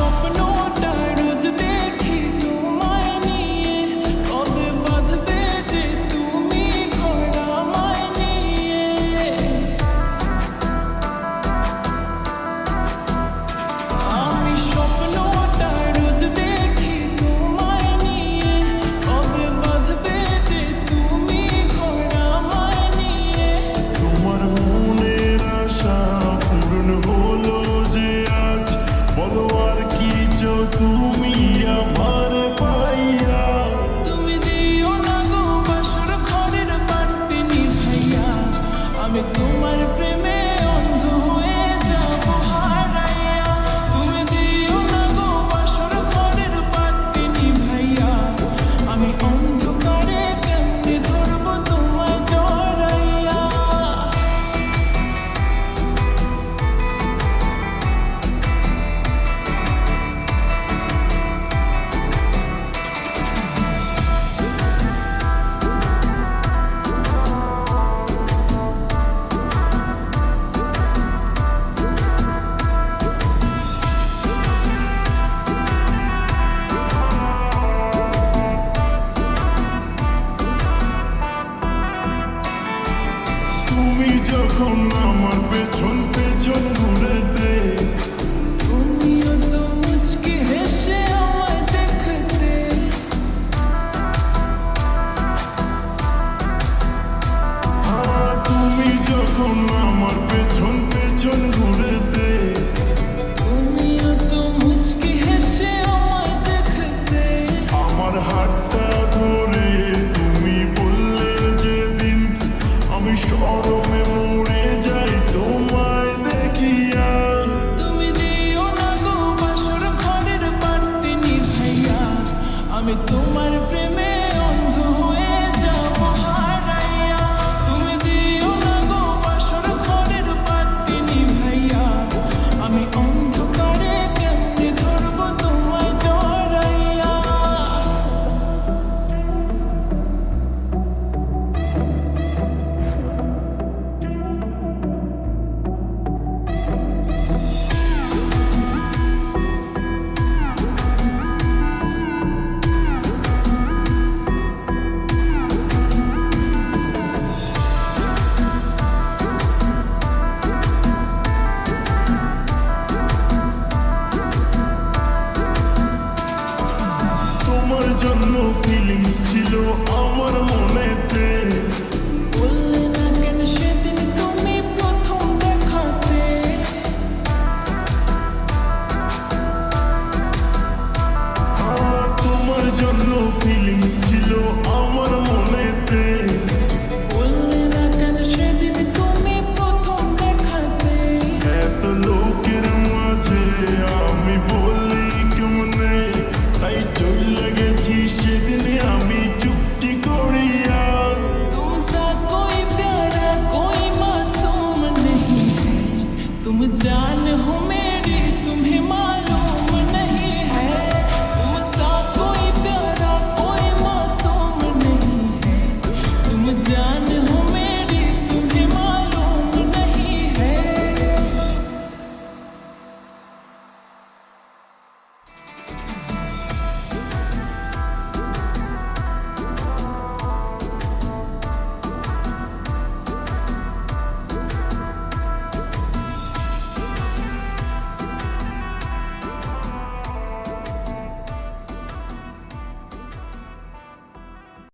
স্বপ্নটা রোজ দেখি তোমায় নিয়ে, কবে বাঁধবে যে তুমি ঘর আমায় নিয়ে। আমি স্বপ্নটা রোজ দেখি তোমায় নিয়ে, কবে বাঁধবে যে তুমি ঘর আমায় নিয়ে। তোমার মনের আশা পূরণ হলো যে আজ, বলো আর কি চাও তুমি আমার পাইয়া। তুমি দিও না গো বাসর ঘরের বাতি নিভাইয়া, আমি তোমার প্রেমে অন্ধ হয়ে যাব হারাইয়া। তুমি দিও না গো বাসর ঘরের বাতি নিভাইয়া, আমি অন্ধকারে কেমনে ধরবো তোমায় জড়াইয়া। তুমি যখন আমার পেছন পেছন ঘুরেতে, তুমিও তো মুচকি হেসে আমায় দেখতে। তুমি যখন আমার পেছন পেছন ঘুরেতে, তুমিও তো মুচকি হেসে আমায় দেখতে। আমার হাতটা ধরে তুমি বললে যেদিন, আমি শরমে মরে যাই তোমায় দেখিয়া। তুমি দিও না গো বাসর ঘরের বাতি নিভাইয়া, আমি তোমার প্রেমে অন্ধ হয়ে যাব হারাইয়া। তুমি দিও না গো বাসর ঘরের বাতি নিভাইয়া, আমি অন্ধকারে কেমনে ধরবো তোমায় জড়াইয়া। তোমার জন্য ফিলিংস ছিল আমার মনেতে, বললে না কেন সেদিন তুমি প্রথম দেখাতে। তোমার জন্য ফিলিংস ছিল আমার মনেতে। বললে না কেন সেদিন তুমি প্রথম দেখাতে। এত লোকের মাঝে আমি